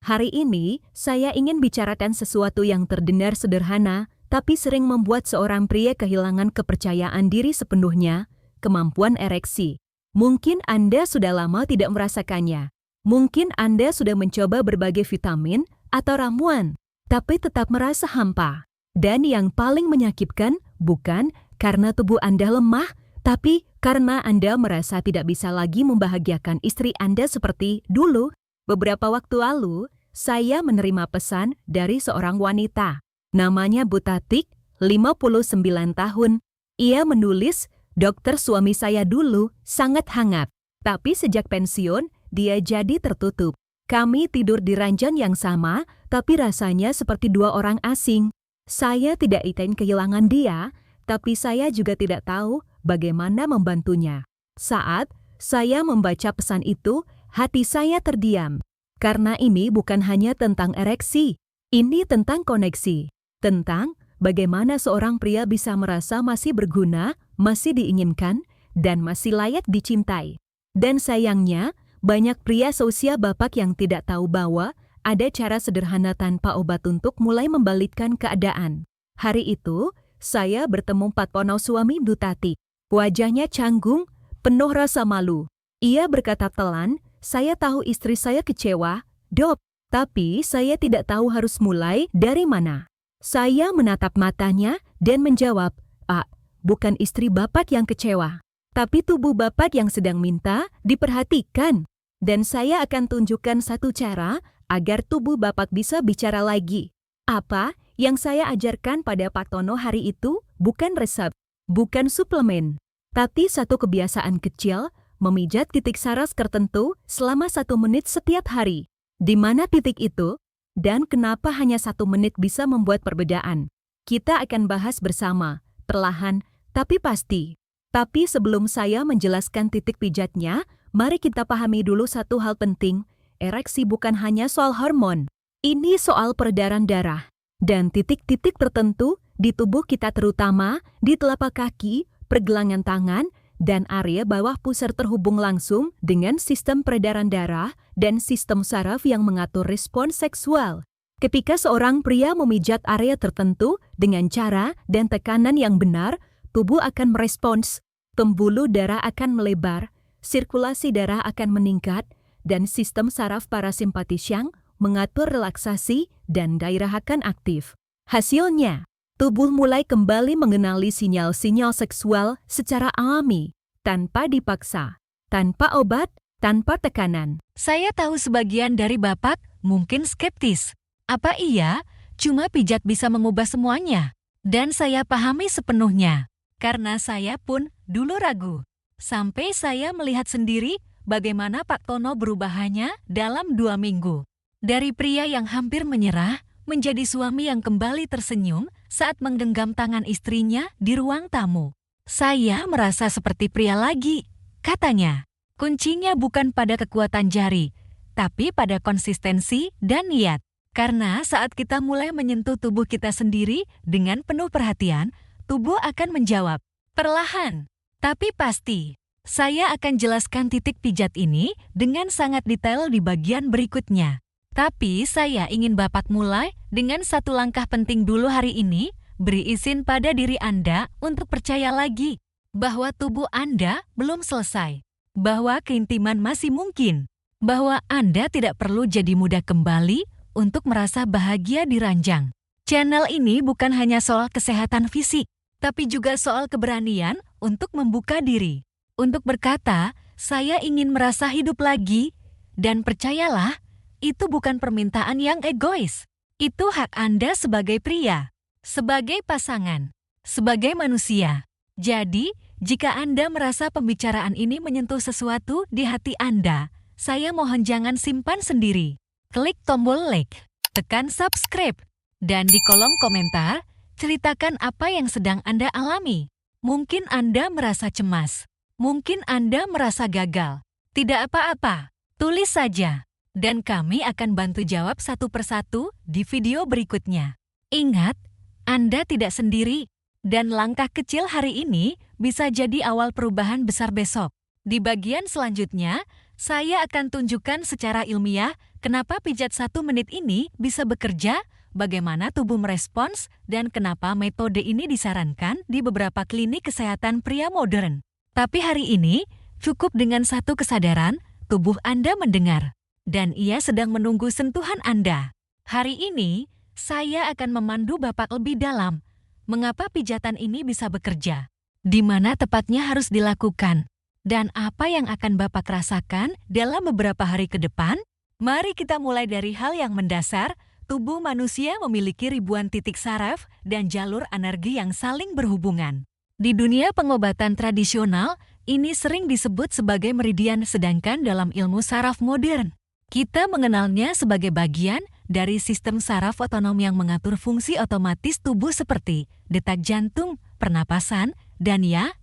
Hari ini, saya ingin bicarakan sesuatu yang terdengar sederhana, tapi sering membuat seorang pria kehilangan kepercayaan diri sepenuhnya, kemampuan ereksi. Mungkin Anda sudah lama tidak merasakannya. Mungkin Anda sudah mencoba berbagai vitamin atau ramuan, tapi tetap merasa hampa. Dan yang paling menyakitkan, bukan karena tubuh Anda lemah, tapi karena Anda merasa tidak bisa lagi membahagiakan istri Anda seperti dulu. Beberapa waktu lalu, saya menerima pesan dari seorang wanita. Namanya Bu Tatik, 59 tahun. Ia menulis, "Dokter, suami saya dulu sangat hangat. Tapi sejak pensiun, dia jadi tertutup. Kami tidur di ranjang yang sama, tapi rasanya seperti dua orang asing. Saya tidak ingin kehilangan dia, tapi saya juga tidak tahu bagaimana membantunya." Saat saya membaca pesan itu, hati saya terdiam. Karena ini bukan hanya tentang ereksi, ini tentang koneksi. Tentang bagaimana seorang pria bisa merasa masih berguna, masih diinginkan, dan masih layak dicintai. Dan sayangnya, banyak pria seusia Bapak yang tidak tahu bahwa ada cara sederhana tanpa obat untuk mulai membalikkan keadaan. Hari itu, saya bertemu Paktono suami Bu Tatik. Wajahnya canggung, penuh rasa malu. Ia berkata telan, "Saya tahu istri saya kecewa, Dok, tapi saya tidak tahu harus mulai dari mana." Saya menatap matanya dan menjawab, "Pak, bukan istri Bapak yang kecewa, tapi tubuh Bapak yang sedang minta diperhatikan. Dan saya akan tunjukkan satu cara agar tubuh Bapak bisa bicara lagi." Apa yang saya ajarkan pada Paktono hari itu bukan resep, bukan suplemen, tapi satu kebiasaan kecil, memijat titik saras tertentu selama 1 menit setiap hari. Di mana titik itu? Dan kenapa hanya 1 menit bisa membuat perbedaan? Kita akan bahas bersama, perlahan tapi pasti. Tapi sebelum saya menjelaskan titik pijatnya, mari kita pahami dulu satu hal penting. Ereksi bukan hanya soal hormon. Ini soal peredaran darah. Dan titik-titik tertentu di tubuh kita, terutama di telapak kaki, pergelangan tangan, dan area bawah pusar terhubung langsung dengan sistem peredaran darah dan sistem saraf yang mengatur respons seksual. Ketika seorang pria memijat area tertentu dengan cara dan tekanan yang benar, tubuh akan merespons, pembuluh darah akan melebar, sirkulasi darah akan meningkat, dan sistem saraf parasimpatis yang mengatur relaksasi dan gairah akan aktif. Hasilnya, tubuh mulai kembali mengenali sinyal-sinyal seksual secara alami, tanpa dipaksa, tanpa obat, tanpa tekanan. Saya tahu sebagian dari Bapak mungkin skeptis. Apa iya cuma pijat bisa mengubah semuanya? Dan saya pahami sepenuhnya, karena saya pun dulu ragu. Sampai saya melihat sendiri bagaimana Paktono berubah hanya dalam 2 minggu. Dari pria yang hampir menyerah, menjadi suami yang kembali tersenyum saat menggenggam tangan istrinya di ruang tamu. "Saya merasa seperti pria lagi," katanya. "Kuncinya bukan pada kekuatan jari, tapi pada konsistensi dan niat. Karena saat kita mulai menyentuh tubuh kita sendiri dengan penuh perhatian, tubuh akan menjawab, perlahan, tapi pasti." Saya akan jelaskan titik pijat ini dengan sangat detail di bagian berikutnya. Tapi saya ingin Bapak mulai dengan satu langkah penting dulu hari ini. Beri izin pada diri Anda untuk percaya lagi bahwa tubuh Anda belum selesai, bahwa keintiman masih mungkin, bahwa Anda tidak perlu jadi muda kembali untuk merasa bahagia di ranjang. Channel ini bukan hanya soal kesehatan fisik, tapi juga soal keberanian untuk membuka diri, untuk berkata, "Saya ingin merasa hidup lagi." Dan percayalah, itu bukan permintaan yang egois. Itu hak Anda sebagai pria, sebagai pasangan, sebagai manusia. Jadi, jika Anda merasa pembicaraan ini menyentuh sesuatu di hati Anda, saya mohon jangan simpan sendiri. Klik tombol like, tekan subscribe, dan di kolom komentar, ceritakan apa yang sedang Anda alami. Mungkin Anda merasa cemas, mungkin Anda merasa gagal. Tidak apa-apa, tulis saja. Dan kami akan bantu jawab satu persatu di video berikutnya. Ingat, Anda tidak sendiri, dan langkah kecil hari ini bisa jadi awal perubahan besar besok. Di bagian selanjutnya, saya akan tunjukkan secara ilmiah Kenapa pijat 1 menit ini bisa bekerja? Bagaimana tubuh merespons? Dan kenapa metode ini disarankan di beberapa klinik kesehatan pria modern? Tapi hari ini, cukup dengan satu kesadaran, tubuh Anda mendengar. Dan ia sedang menunggu sentuhan Anda. Hari ini, saya akan memandu Bapak lebih dalam. Mengapa pijatan ini bisa bekerja? Di mana tepatnya harus dilakukan? Dan apa yang akan Bapak rasakan dalam beberapa hari ke depan? Mari kita mulai dari hal yang mendasar. Tubuh manusia memiliki ribuan titik saraf dan jalur energi yang saling berhubungan. Di dunia pengobatan tradisional, ini sering disebut sebagai meridian, sedangkan dalam ilmu saraf modern, kita mengenalnya sebagai bagian dari sistem saraf otonom yang mengatur fungsi otomatis tubuh seperti detak jantung, pernapasan, dan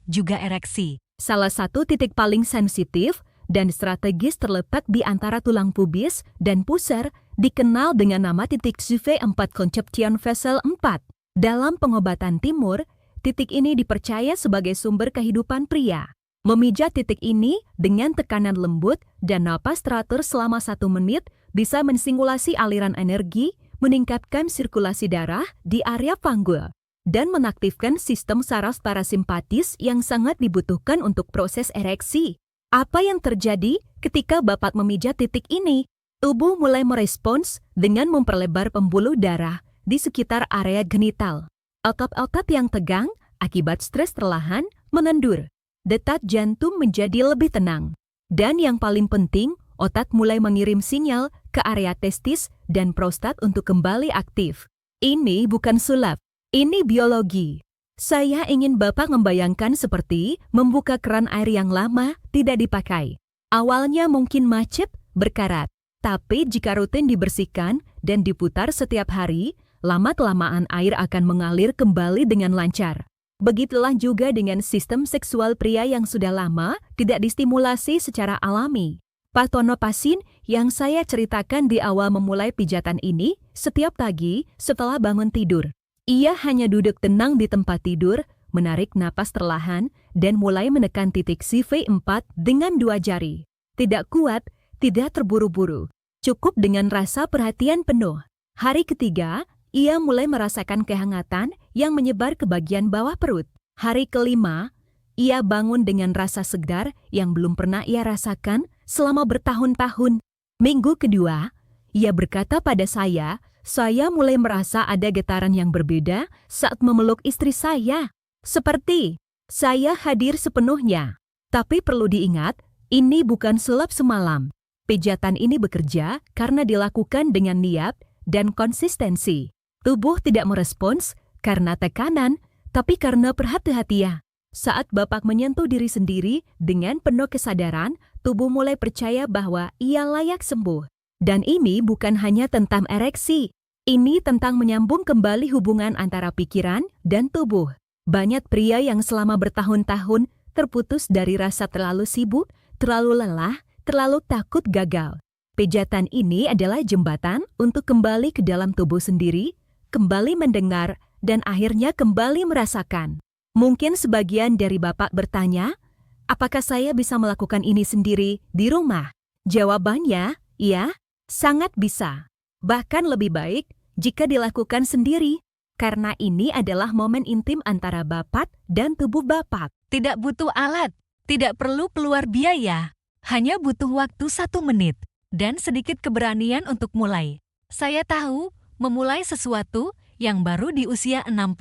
juga ereksi. Salah satu titik paling sensitif dan strategis terletak di antara tulang pubis dan pusar dikenal dengan nama titik CV4 Conception Vessel 4. Dalam pengobatan timur, titik ini dipercaya sebagai sumber kehidupan pria. Memijat titik ini dengan tekanan lembut dan napas teratur selama 1 menit bisa mensimulasi aliran energi, meningkatkan sirkulasi darah di area panggul, dan mengaktifkan sistem saraf parasimpatis yang sangat dibutuhkan untuk proses ereksi. Apa yang terjadi ketika Bapak memijat titik ini? Tubuh mulai merespons dengan memperlebar pembuluh darah di sekitar area genital. Otot-otot yang tegang akibat stres perlahan menendur. Detak jantung menjadi lebih tenang. Dan yang paling penting, otak mulai mengirim sinyal ke area testis dan prostat untuk kembali aktif. Ini bukan sulap, ini biologi. Saya ingin Bapak membayangkan seperti membuka keran air yang lama tidak dipakai. Awalnya mungkin macet, berkarat. Tapi jika rutin dibersihkan dan diputar setiap hari, lama-kelamaan air akan mengalir kembali dengan lancar. Begitulah juga dengan sistem seksual pria yang sudah lama tidak distimulasi secara alami. Pak Tono pasien yang saya ceritakan di awal memulai pijatan ini setiap pagi setelah bangun tidur. Ia hanya duduk tenang di tempat tidur, menarik napas perlahan, dan mulai menekan titik CV4 dengan 2 jari. Tidak kuat, tidak terburu-buru. Cukup dengan rasa perhatian penuh. Hari ketiga, ia mulai merasakan kehangatan yang menyebar ke bagian bawah perut. Hari kelima, ia bangun dengan rasa segar yang belum pernah ia rasakan selama bertahun-tahun. Minggu kedua, ia berkata pada saya mulai merasa ada getaran yang berbeda saat memeluk istri saya. Seperti saya hadir sepenuhnya. Tapi perlu diingat, ini bukan sulap semalam. Pijatan ini bekerja karena dilakukan dengan niat dan konsistensi. Tubuh tidak merespons karena tekanan, tapi karena perhati-hatian. Saat Bapak menyentuh diri sendiri dengan penuh kesadaran, tubuh mulai percaya bahwa ia layak sembuh. Dan ini bukan hanya tentang ereksi. Ini tentang menyambung kembali hubungan antara pikiran dan tubuh. Banyak pria yang selama bertahun-tahun terputus dari rasa terlalu sibuk, terlalu lelah, terlalu takut gagal. Pijatan ini adalah jembatan untuk kembali ke dalam tubuh sendiri, kembali mendengar, dan akhirnya kembali merasakan. Mungkin sebagian dari Bapak bertanya, apakah saya bisa melakukan ini sendiri di rumah? Jawabannya, ya, sangat bisa. Bahkan lebih baik jika dilakukan sendiri, karena ini adalah momen intim antara Bapak dan tubuh Bapak. Tidak butuh alat, tidak perlu keluar biaya. Hanya butuh waktu 1 menit dan sedikit keberanian untuk mulai. Saya tahu, memulai sesuatu yang baru di usia 60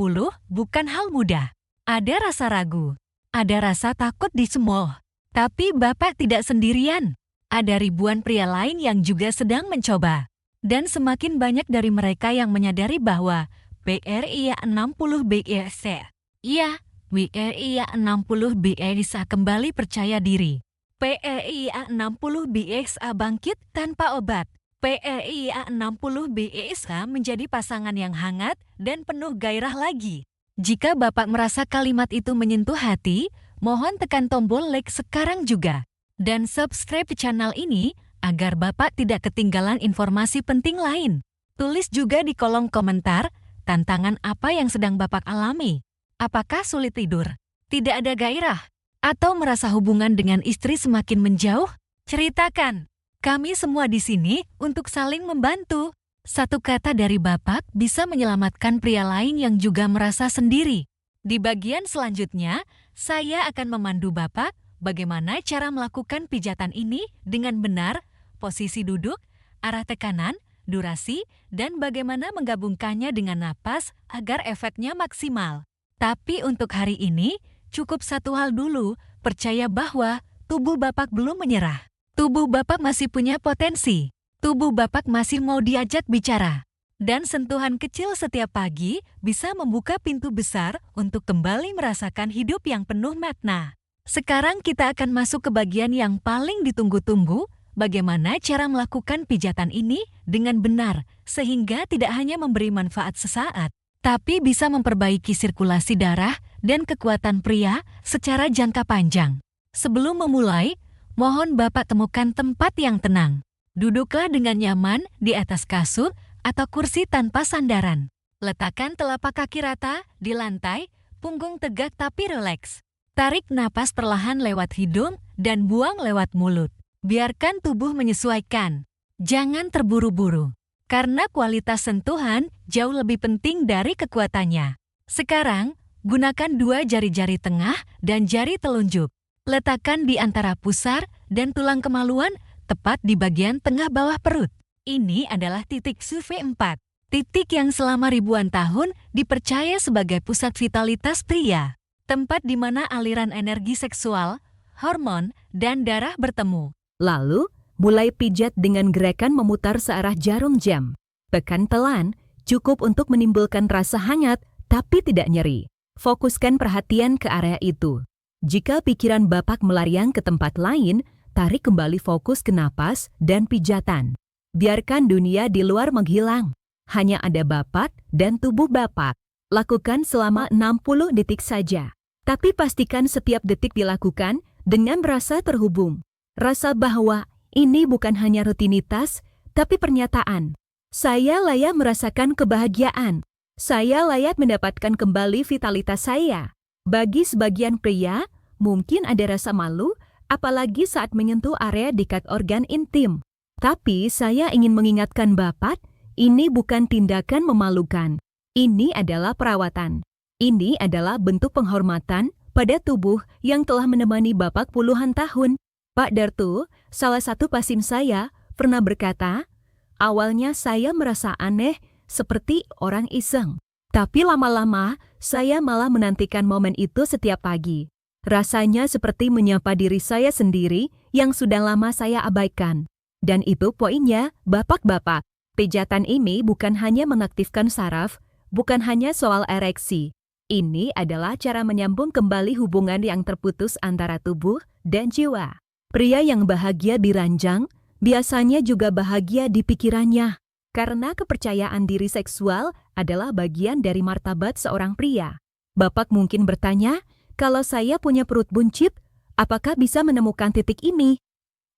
bukan hal mudah. Ada rasa ragu, ada rasa takut dicemooh. Tapi Bapak tidak sendirian. Ada ribuan pria lain yang juga sedang mencoba. Dan semakin banyak dari mereka yang menyadari bahwa WRIA 60 BEC. Iya, WRIA 60 bisa kembali percaya diri. PRIA 60 BXA bangkit tanpa obat. PRIA 60 BXA menjadi pasangan yang hangat dan penuh gairah lagi. Jika Bapak merasa kalimat itu menyentuh hati, mohon tekan tombol like sekarang juga. Dan subscribe channel ini agar Bapak tidak ketinggalan informasi penting lain. Tulis juga di kolom komentar tantangan apa yang sedang Bapak alami. Apakah sulit tidur? Tidak ada gairah? Atau merasa hubungan dengan istri semakin menjauh? Ceritakan. Kami semua di sini untuk saling membantu. Satu kata dari Bapak bisa menyelamatkan pria lain yang juga merasa sendiri. Di bagian selanjutnya, saya akan memandu Bapak bagaimana cara melakukan pijatan ini dengan benar, posisi duduk, arah tekanan, durasi, dan bagaimana menggabungkannya dengan napas agar efeknya maksimal. Tapi untuk hari ini, cukup satu hal dulu, percaya bahwa tubuh Bapak belum menyerah. Tubuh Bapak masih punya potensi. Tubuh Bapak masih mau diajak bicara. Dan sentuhan kecil setiap pagi bisa membuka pintu besar untuk kembali merasakan hidup yang penuh makna. Sekarang kita akan masuk ke bagian yang paling ditunggu-tunggu, bagaimana cara melakukan pijatan ini dengan benar, sehingga tidak hanya memberi manfaat sesaat, tapi bisa memperbaiki sirkulasi darah dan kekuatan pria secara jangka panjang. Sebelum memulai, mohon Bapak temukan tempat yang tenang. Duduklah dengan nyaman di atas kasur atau kursi tanpa sandaran. Letakkan telapak kaki rata di lantai, punggung tegak tapi rileks. Tarik napas perlahan lewat hidung dan buang lewat mulut. Biarkan tubuh menyesuaikan. Jangan terburu-buru, karena kualitas sentuhan jauh lebih penting dari kekuatannya. Sekarang, gunakan dua jari-jari tengah dan jari telunjuk. Letakkan di antara pusar dan tulang kemaluan tepat di bagian tengah bawah perut. Ini adalah titik SUV4, titik yang selama ribuan tahun dipercaya sebagai pusat vitalitas pria. Tempat di mana aliran energi seksual, hormon, dan darah bertemu. Lalu, mulai pijat dengan gerakan memutar searah jarum jam. Tekan pelan, cukup untuk menimbulkan rasa hangat, tapi tidak nyeri. Fokuskan perhatian ke area itu. Jika pikiran Bapak melariang ke tempat lain, tarik kembali fokus ke napas dan pijatan. Biarkan dunia di luar menghilang. Hanya ada Bapak dan tubuh Bapak. Lakukan selama 60 detik saja. Tapi pastikan setiap detik dilakukan dengan rasa terhubung. Rasa bahwa ini bukan hanya rutinitas, tapi pernyataan. Saya layak merasakan kebahagiaan. Saya layak mendapatkan kembali vitalitas saya. Bagi sebagian pria, mungkin ada rasa malu, apalagi saat menyentuh area dekat organ intim. Tapi saya ingin mengingatkan Bapak, ini bukan tindakan memalukan. Ini adalah perawatan. Ini adalah bentuk penghormatan pada tubuh yang telah menemani Bapak puluhan tahun. Pak Darto, salah satu pasien saya, pernah berkata, awalnya saya merasa aneh seperti orang iseng. Tapi lama-lama, saya malah menantikan momen itu setiap pagi. Rasanya seperti menyapa diri saya sendiri yang sudah lama saya abaikan. Dan itu poinnya, Bapak-bapak. Pijatan ini bukan hanya mengaktifkan saraf, bukan hanya soal ereksi. Ini adalah cara menyambung kembali hubungan yang terputus antara tubuh dan jiwa. Pria yang bahagia di ranjang, biasanya juga bahagia di pikirannya. Karena kepercayaan diri seksual adalah bagian dari martabat seorang pria. Bapak mungkin bertanya, kalau saya punya perut buncit, apakah bisa menemukan titik ini?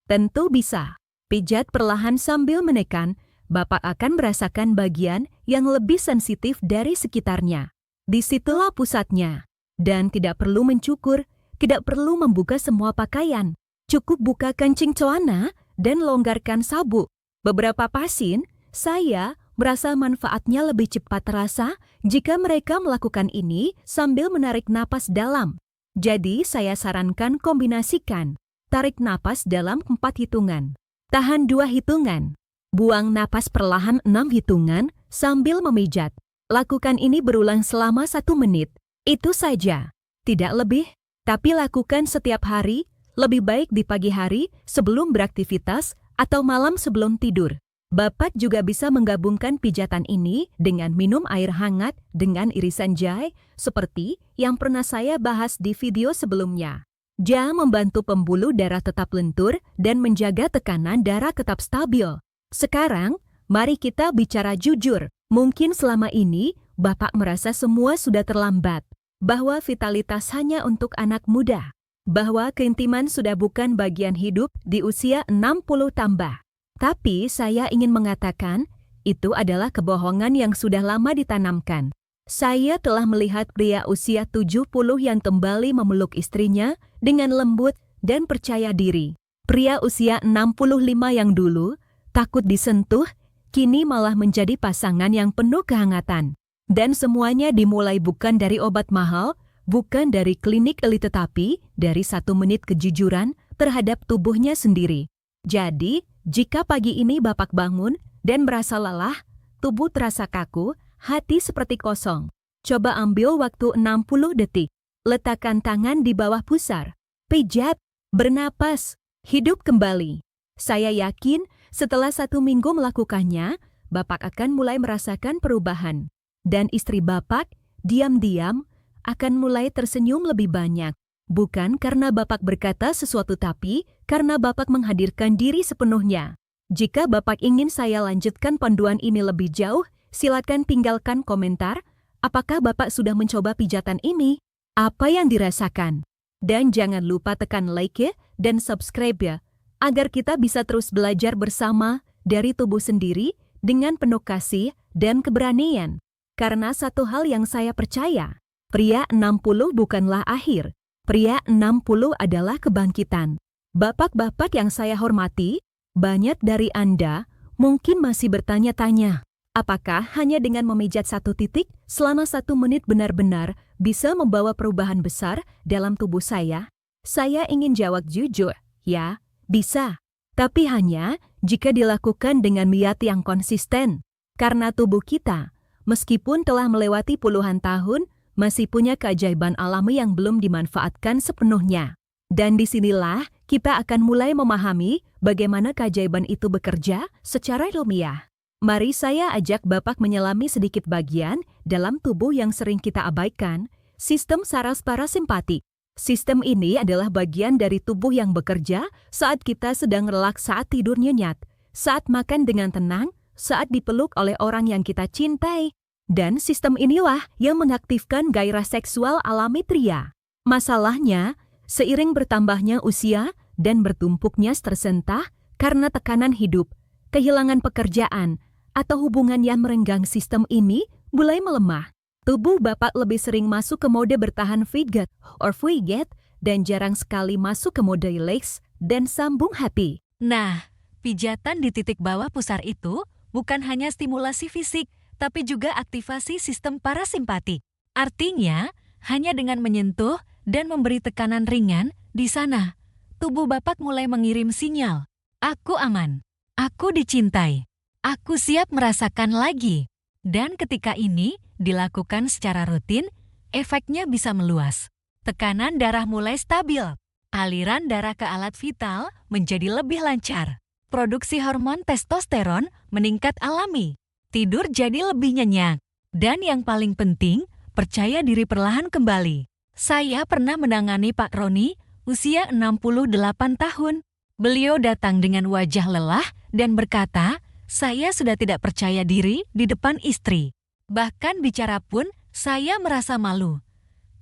Tentu bisa. Pijat perlahan sambil menekan, Bapak akan merasakan bagian yang lebih sensitif dari sekitarnya. Disitulah pusatnya. Dan tidak perlu mencukur, tidak perlu membuka semua pakaian. Cukup buka kancing celana dan longgarkan sabuk. Beberapa pasien, saya merasa manfaatnya lebih cepat terasa jika mereka melakukan ini sambil menarik napas dalam. Jadi saya sarankan kombinasikan. Tarik napas dalam 4 hitungan. Tahan 2 hitungan. Buang napas perlahan 6 hitungan sambil memijat. Lakukan ini berulang selama 1 menit. Itu saja. Tidak lebih. Tapi lakukan setiap hari, lebih baik di pagi hari sebelum beraktivitas atau malam sebelum tidur. Bapak juga bisa menggabungkan pijatan ini dengan minum air hangat dengan irisan jahe seperti yang pernah saya bahas di video sebelumnya. Jahe membantu pembuluh darah tetap lentur dan menjaga tekanan darah tetap stabil. Sekarang, mari kita bicara jujur. Mungkin selama ini, Bapak merasa semua sudah terlambat. Bahwa vitalitas hanya untuk anak muda. Bahwa keintiman sudah bukan bagian hidup di usia 60 tambah. Tapi saya ingin mengatakan, itu adalah kebohongan yang sudah lama ditanamkan. Saya telah melihat pria usia 70 yang kembali memeluk istrinya dengan lembut dan percaya diri. Pria usia 65 yang dulu takut disentuh, kini malah menjadi pasangan yang penuh kehangatan. Dan semuanya dimulai bukan dari obat mahal, bukan dari klinik elit, tetapi dari 1 menit kejujuran terhadap tubuhnya sendiri. Jadi, jika pagi ini Bapak bangun dan merasa lelah, tubuh terasa kaku, hati seperti kosong, coba ambil waktu 60 detik. Letakkan tangan di bawah pusar, pijat, bernapas, hidup kembali. Saya yakin setelah 1 minggu melakukannya, Bapak akan mulai merasakan perubahan. Dan istri Bapak diam-diam akan mulai tersenyum lebih banyak. Bukan karena Bapak berkata sesuatu, tapi karena Bapak menghadirkan diri sepenuhnya. Jika Bapak ingin saya lanjutkan panduan ini lebih jauh, silakan tinggalkan komentar. Apakah Bapak sudah mencoba pijatan ini? Apa yang dirasakan? Dan jangan lupa tekan like ya dan subscribe ya, agar kita bisa terus belajar bersama dari tubuh sendiri dengan penuh kasih dan keberanian. Karena satu hal yang saya percaya, pria 60 bukanlah akhir. Pria 60 adalah kebangkitan. Bapak-bapak yang saya hormati, banyak dari Anda mungkin masih bertanya-tanya, apakah hanya dengan memijat 1 titik selama 1 menit benar-benar bisa membawa perubahan besar dalam tubuh saya? Saya ingin jawab jujur, ya, bisa. Tapi hanya jika dilakukan dengan niat yang konsisten. Karena tubuh kita, meskipun telah melewati puluhan tahun, masih punya keajaiban alami yang belum dimanfaatkan sepenuhnya. Dan disinilah kita akan mulai memahami bagaimana keajaiban itu bekerja secara ilmiah. Mari saya ajak Bapak menyelami sedikit bagian dalam tubuh yang sering kita abaikan, sistem saraf parasimpatik. Sistem ini adalah bagian dari tubuh yang bekerja saat kita sedang relaks, saat tidur nyenyak, saat makan dengan tenang, saat dipeluk oleh orang yang kita cintai. Dan sistem inilah yang mengaktifkan gairah seksual alami pria. Masalahnya, seiring bertambahnya usia dan bertumpuknya tersentah karena tekanan hidup, kehilangan pekerjaan, atau hubungan yang merenggang, sistem ini mulai melemah. Tubuh Bapak lebih sering masuk ke mode bertahan fight or flight dan jarang sekali masuk ke mode relax dan sambung happy. Nah, pijatan di titik bawah pusar itu bukan hanya stimulasi fisik, tapi juga aktivasi sistem parasimpatik. Artinya, hanya dengan menyentuh dan memberi tekanan ringan di sana, tubuh Bapak mulai mengirim sinyal, aku aman, aku dicintai, aku siap merasakan lagi. Dan ketika ini dilakukan secara rutin, efeknya bisa meluas. Tekanan darah mulai stabil, aliran darah ke alat vital menjadi lebih lancar, produksi hormon testosteron meningkat alami, tidur jadi lebih nyenyak, dan yang paling penting, percaya diri perlahan kembali. Saya pernah menangani Pak Roni, usia 68 tahun. Beliau datang dengan wajah lelah dan berkata, saya sudah tidak percaya diri di depan istri. Bahkan bicara pun, saya merasa malu.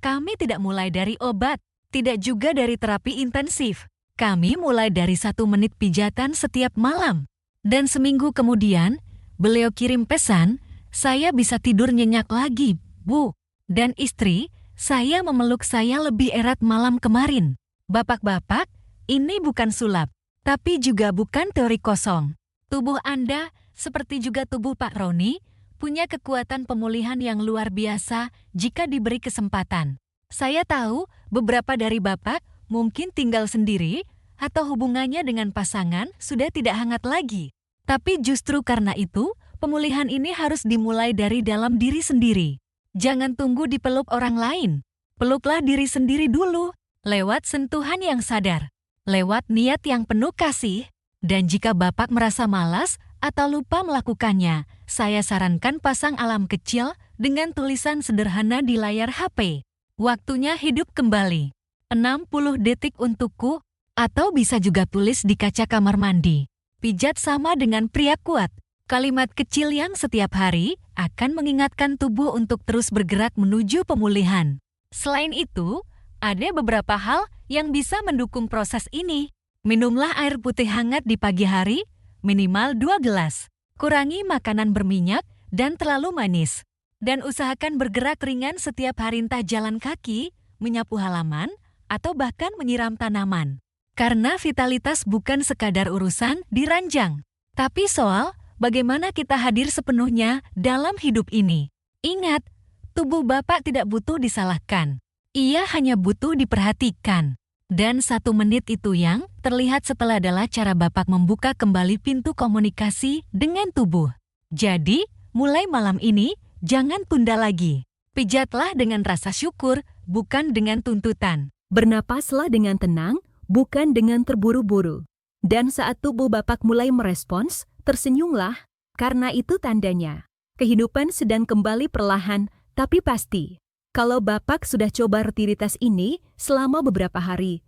Kami tidak mulai dari obat, tidak juga dari terapi intensif. Kami mulai dari 1 menit pijatan setiap malam. Dan seminggu kemudian, beliau kirim pesan, saya bisa tidur nyenyak lagi, Bu. Dan istri, saya memeluk saya lebih erat malam kemarin. Bapak-bapak, ini bukan sulap, tapi juga bukan teori kosong. Tubuh Anda, seperti juga tubuh Pak Roni, punya kekuatan pemulihan yang luar biasa jika diberi kesempatan. Saya tahu beberapa dari Bapak mungkin tinggal sendiri atau hubungannya dengan pasangan sudah tidak hangat lagi. Tapi justru karena itu, pemulihan ini harus dimulai dari dalam diri sendiri. Jangan tunggu dipeluk orang lain. Peluklah diri sendiri dulu, lewat sentuhan yang sadar, lewat niat yang penuh kasih. Dan jika Bapak merasa malas atau lupa melakukannya, saya sarankan pasang alarm kecil dengan tulisan sederhana di layar HP. Waktunya hidup kembali. 60 detik untukku, atau bisa juga tulis di kaca kamar mandi. Pijat sama dengan pria kuat. Kalimat kecil yang setiap hari akan mengingatkan tubuh untuk terus bergerak menuju pemulihan. Selain itu, ada beberapa hal yang bisa mendukung proses ini. Minumlah air putih hangat di pagi hari, minimal 2 gelas. Kurangi makanan berminyak dan terlalu manis. Dan usahakan bergerak ringan setiap hari, entah jalan kaki, menyapu halaman, atau bahkan menyiram tanaman. Karena vitalitas bukan sekadar urusan di ranjang, tapi soal bagaimana kita hadir sepenuhnya dalam hidup ini. Ingat, tubuh Bapak tidak butuh disalahkan. Ia hanya butuh diperhatikan. Dan 1 menit itu yang terlihat setelah adalah cara Bapak membuka kembali pintu komunikasi dengan tubuh. Jadi, mulai malam ini, jangan tunda lagi. Pijatlah dengan rasa syukur, bukan dengan tuntutan. Bernapaslah dengan tenang, bukan dengan terburu-buru. Dan saat tubuh Bapak mulai merespons, tersenyumlah, karena itu tandanya. Kehidupan sedang kembali perlahan, tapi pasti. Kalau Bapak sudah coba rutinitas ini selama beberapa hari,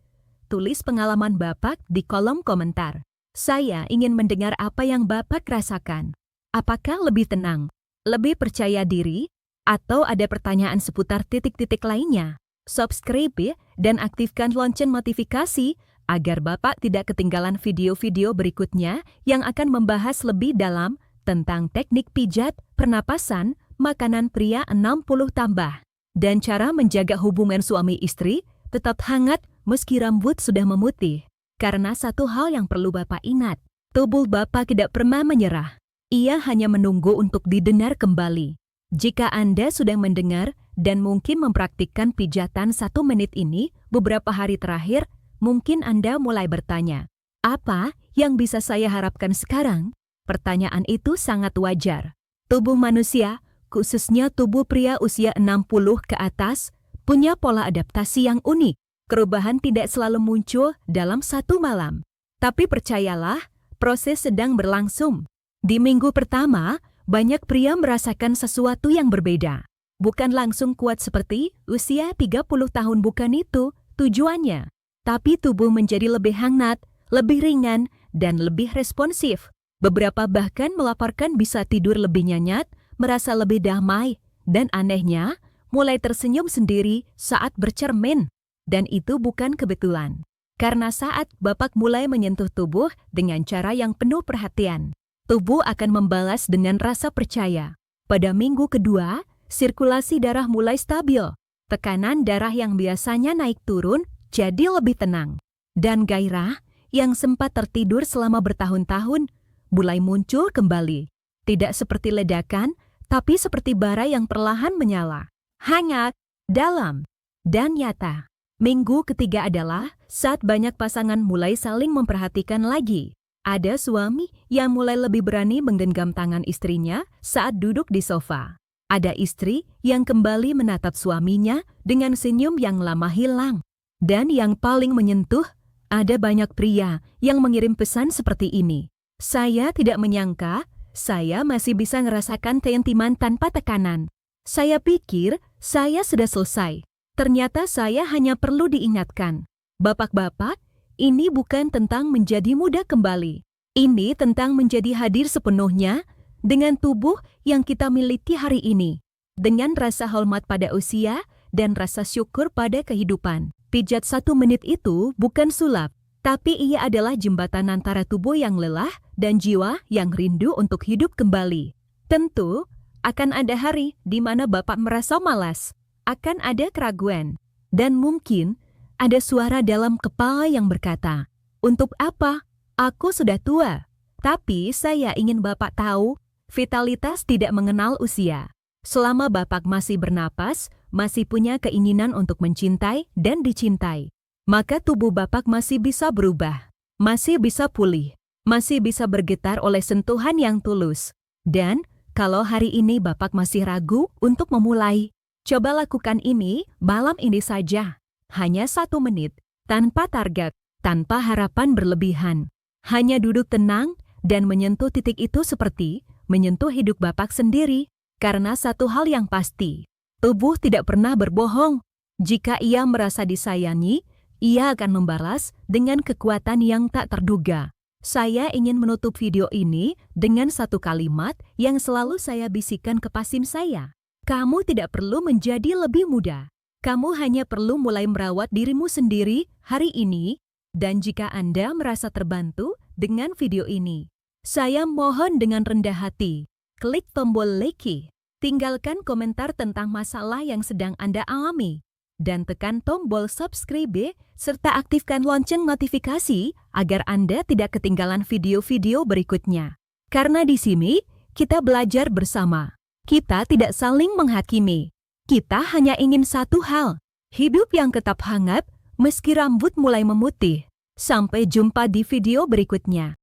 tulis pengalaman Bapak di kolom komentar. Saya ingin mendengar apa yang Bapak rasakan. Apakah lebih tenang, lebih percaya diri, atau ada pertanyaan seputar titik-titik lainnya? Subscribe ya, dan aktifkan lonceng notifikasi agar Bapak tidak ketinggalan video-video berikutnya yang akan membahas lebih dalam tentang teknik pijat, pernapasan, makanan pria 60 tambah, dan cara menjaga hubungan suami istri tetap hangat meski rambut sudah memutih. Karena satu hal yang perlu Bapak ingat, tubuh Bapak tidak pernah menyerah. Ia hanya menunggu untuk didengar kembali. Jika Anda sudah mendengar dan mungkin mempraktikkan pijatan 1 menit ini beberapa hari terakhir, mungkin Anda mulai bertanya, apa yang bisa saya harapkan sekarang? Pertanyaan itu sangat wajar. Tubuh manusia, khususnya tubuh pria usia 60 ke atas, punya pola adaptasi yang unik. Perubahan tidak selalu muncul dalam 1 malam. Tapi percayalah, proses sedang berlangsung. Di minggu pertama, banyak pria merasakan sesuatu yang berbeda. Bukan langsung kuat seperti usia 30 tahun, bukan itu tujuannya. Tapi tubuh menjadi lebih hangat, lebih ringan, dan lebih responsif. Beberapa bahkan melaporkan bisa tidur lebih nyenyak, merasa lebih damai, dan anehnya, mulai tersenyum sendiri saat bercermin. Dan itu bukan kebetulan. Karena saat Bapak mulai menyentuh tubuh dengan cara yang penuh perhatian, tubuh akan membalas dengan rasa percaya. Pada minggu kedua, sirkulasi darah mulai stabil. Tekanan darah yang biasanya naik turun jadi lebih tenang. Dan gairah yang sempat tertidur selama bertahun-tahun mulai muncul kembali. Tidak seperti ledakan, tapi seperti bara yang perlahan menyala. Hangat, dalam, dan nyata. Minggu ketiga adalah saat banyak pasangan mulai saling memperhatikan lagi. Ada suami yang mulai lebih berani menggenggam tangan istrinya saat duduk di sofa. Ada istri yang kembali menatap suaminya dengan senyum yang lama hilang. Dan yang paling menyentuh, ada banyak pria yang mengirim pesan seperti ini. Saya tidak menyangka, saya masih bisa ngerasakan sentimen tanpa tekanan. Saya pikir saya sudah selesai. Ternyata saya hanya perlu diingatkan. Bapak-bapak, ini bukan tentang menjadi muda kembali. Ini tentang menjadi hadir sepenuhnya dengan tubuh yang kita miliki hari ini. Dengan rasa hormat pada usia dan rasa syukur pada kehidupan. Pijat 1 menit itu bukan sulap, tapi ia adalah jembatan antara tubuh yang lelah dan jiwa yang rindu untuk hidup kembali. Tentu, akan ada hari di mana Bapak merasa malas, akan ada keraguan, dan mungkin ada suara dalam kepala yang berkata, "Untuk apa? Aku sudah tua." Tapi saya ingin Bapak tahu, vitalitas tidak mengenal usia. Selama Bapak masih bernapas, masih punya keinginan untuk mencintai dan dicintai, maka tubuh Bapak masih bisa berubah, masih bisa pulih, masih bisa bergetar oleh sentuhan yang tulus. Dan kalau hari ini Bapak masih ragu untuk memulai, coba lakukan ini malam ini saja. Hanya 1 menit, tanpa target, tanpa harapan berlebihan. Hanya duduk tenang dan menyentuh titik itu seperti menyentuh hidup Bapak sendiri. Karena satu hal yang pasti, tubuh tidak pernah berbohong. Jika ia merasa disayangi, ia akan membalas dengan kekuatan yang tak terduga. Saya ingin menutup video ini dengan satu kalimat yang selalu saya bisikan ke pasim saya. Kamu tidak perlu menjadi lebih muda. Kamu hanya perlu mulai merawat dirimu sendiri hari ini. Dan jika Anda merasa terbantu dengan video ini, saya mohon dengan rendah hati, klik tombol like. Tinggalkan komentar tentang masalah yang sedang Anda alami. dan tekan tombol subscribe serta aktifkan lonceng notifikasi agar Anda tidak ketinggalan video-video berikutnya. Karena di sini kita belajar bersama. Kita tidak saling menghakimi. Kita hanya ingin satu hal, hidup yang tetap hangat meski rambut mulai memutih. Sampai jumpa di video berikutnya.